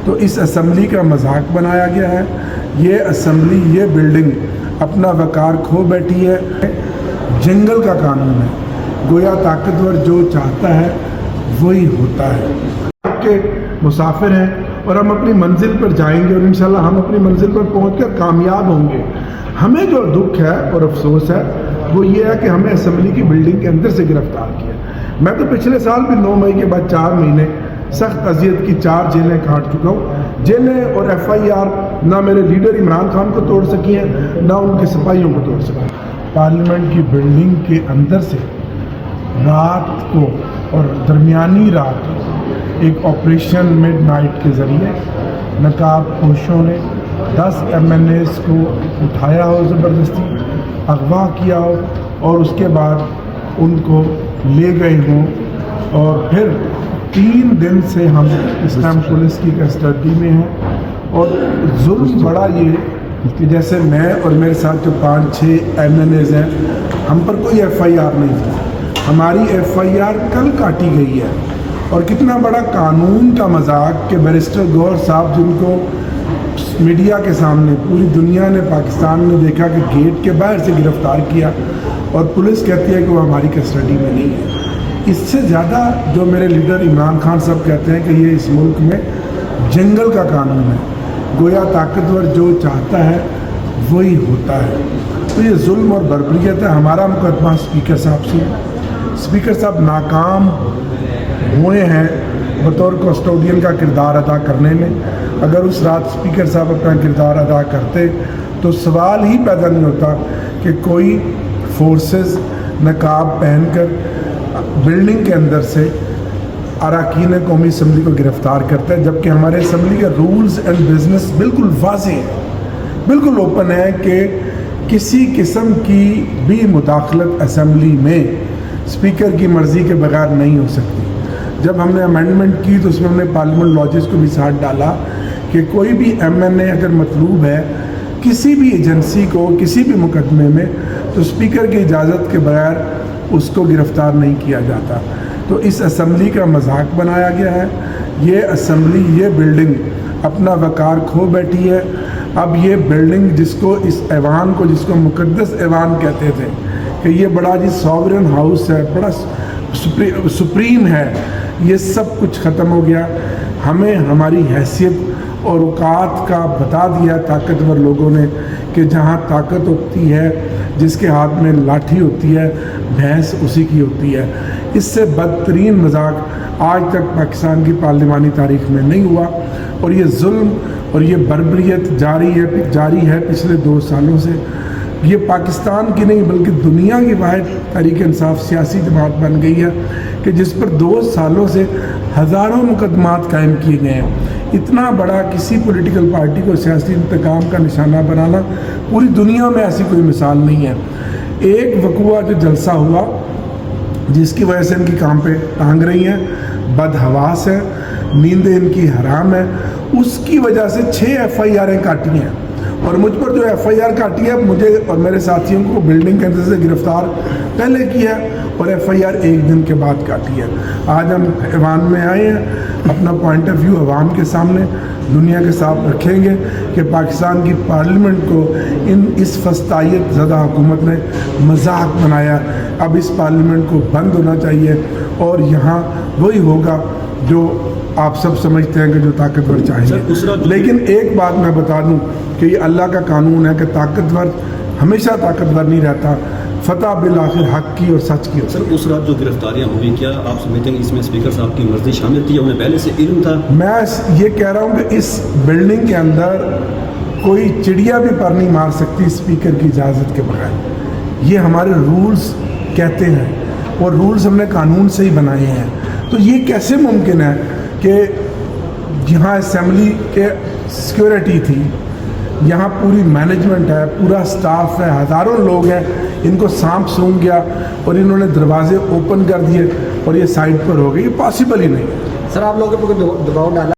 تو اس اسمبلی کا مذاق بنایا گیا ہے. یہ اسمبلی، یہ بلڈنگ اپنا وقار کھو بیٹھی ہے. جنگل کا قانون ہے، گویا طاقتور جو چاہتا ہے وہی ہوتا ہے. کہ مسافر ہیں اور ہم اپنی منزل پر جائیں گے اور انشاءاللہ ہم اپنی منزل پر پہنچ کر کامیاب ہوں گے. ہمیں جو دکھ ہے اور افسوس ہے وہ یہ ہے کہ ہمیں اسمبلی کی بلڈنگ کے اندر سے گرفتار کیا. میں تو پچھلے سال بھی 9 مئی کے بعد 4 مہینے سخت اذیت کی 4 جیلیں کاٹ چکا ہوں. جیلیں اور FIR نہ میرے لیڈر عمران خان کو توڑ سکی ہیں، نہ ان کے سپاہیوں کو توڑ سکیں. پارلیمنٹ کی بلڈنگ کے اندر سے رات کو اور درمیانی رات ایک آپریشن مڈ نائٹ کے ذریعے نقاب پوشوں نے 10 MNAs کو اٹھایا ہو، زبردستی اغوا کیا ہو اور اس کے بعد ان کو لے گئے ہوں. اور پھر 3 دن سے ہم اس ٹائم پولیس کی کسٹڈی میں ہیں. اور ظلم بڑا یہ کہ جیسے میں اور میرے ساتھ جو 5-6 MNAs ہیں، ہم پر کوئی FIR نہیں تھی. ہماری FIR کل کاٹی گئی ہے. اور کتنا بڑا قانون کا مذاق کہ بیرسٹر گور صاحب، جن کو میڈیا کے سامنے پوری دنیا نے، پاکستان نے دیکھا کہ گیٹ کے باہر سے گرفتار کیا اور پولیس کہتی ہے کہ وہ ہماری کسٹڈی میں نہیں ہے. اس سے زیادہ جو میرے لیڈر عمران خان صاحب کہتے ہیں کہ یہ اس ملک میں جنگل کا قانون ہے، گویا طاقتور جو چاہتا ہے وہی ہوتا ہے. تو یہ ظلم اور بربریت ہے. ہمارا مقدمہ اسپیکر صاحب سے ہے. اسپیکر صاحب ناکام ہوئے ہیں بطور کسٹوڈین کا کردار ادا کرنے میں. اگر اس رات اسپیکر صاحب اپنا کردار ادا کرتے تو سوال ہی پیدا نہیں ہوتا کہ کوئی فورسز نقاب پہن کر بلڈنگ کے اندر سے اراکین قومی اسمبلی کو گرفتار کرتا ہے. جبکہ ہمارے اسمبلی کے رولز اینڈ بزنس بالکل واضح ہیں، بالکل اوپن ہے کہ کسی قسم کی بھی مداخلت اسمبلی میں اسپیکر کی مرضی کے بغیر نہیں ہو سکتی. جب ہم نے امینڈمنٹ کی تو اس میں ہم نے پارلیمنٹ لاجز کو بھی ساتھ ڈالا کہ کوئی بھی MNA اگر مطلوب ہے کسی بھی ایجنسی کو کسی بھی مقدمے میں تو اسپیکر کی اجازت کے بغیر اس کو گرفتار نہیں کیا جاتا. تو اس اسمبلی کا مذاق بنایا گیا ہے. یہ اسمبلی، یہ بلڈنگ اپنا وقار کھو بیٹھی ہے. اب یہ بلڈنگ جس کو، اس ایوان کو جس کو مقدس ایوان کہتے تھے کہ یہ بڑا جی ساورن ہاؤس ہے، بڑا سپریم ہے، یہ سب کچھ ختم ہو گیا. ہمیں ہماری حیثیت اور اوقات کا بتا دیا طاقتور لوگوں نے کہ جہاں طاقت ہوتی ہے، جس کے ہاتھ میں لاٹھی ہوتی ہے، بھینس اسی کی ہوتی ہے. اس سے بدترین مذاق آج تک پاکستان کی پارلیمانی تاریخ میں نہیں ہوا. اور یہ ظلم اور یہ بربریت جاری ہے پچھلے 2 سالوں سے. یہ پاکستان کی نہیں بلکہ دنیا کی واحد تحریک انصاف سیاسی جماعت بن گئی ہے کہ جس پر 2 سالوں سے ہزاروں مقدمات قائم کیے گئے ہیں. اتنا بڑا کسی پولیٹیکل پارٹی کو سیاسی انتقام کا نشانہ بنانا پوری دنیا میں ایسی کوئی مثال نہیں ہے. ایک وقوع جو جلسہ ہوا جس کی وجہ سے ان کی کام پہ ٹانگ رہی ہیں، بدحواس ہے، نیندیں ان کی حرام ہے، اس کی وجہ سے 6 FIRیں کاٹی ہیں. اور مجھ پر جو FIR کاٹی ہے، مجھے اور میرے ساتھیوں کو بلڈنگ کے اندر سے گرفتار پہلے کیا اور FIR 1 دن کے بعد کاٹی ہے. آج ہم ایوان میں آئے ہیں، اپنا پوائنٹ آف ویو عوام کے سامنے دنیا کے ساتھ رکھیں گے کہ پاکستان کی پارلیمنٹ کو اس فسطائیت زدہ حکومت نے مذاق بنایا. اب اس پارلیمنٹ کو بند ہونا چاہیے اور یہاں وہی ہوگا جو آپ سب سمجھتے ہیں کہ جو طاقتور چاہیں گے. لیکن ایک بات میں بتا دوں کہ یہ اللہ کا قانون ہے کہ طاقتور ہمیشہ طاقتور نہیں رہتا. فتح بالآخر حق کی اور سچ کی. سر اس رات جو گرفتاریاں ہوئی، کیا آپ سمجھتے ہیں اس میں اسپیکر صاحب کی مرضی شامل تھی یا انہیں پہلے سے علم تھا؟ میں یہ کہہ رہا ہوں کہ اس بلڈنگ کے اندر کوئی چڑیا بھی پر نہیں مار سکتی اسپیکر کی اجازت کے بغیر. یہ ہمارے رولز کہتے ہیں اور رولز ہم نے قانون سے ہی بنائے ہیں. تو یہ کیسے ممکن ہے کہ یہاں اسمبلی کے سیکیورٹی تھی، یہاں پوری مینجمنٹ ہے، پورا سٹاف ہے، ہزاروں لوگ ہیں، ان کو سانپ سونگ گیا اور انہوں نے دروازے اوپن کر دیے اور یہ سائڈ پر ہو گئی؟ یہ پاسبل ہی نہیں ہے. سر آپ لوگوں پہ دباؤ ڈالا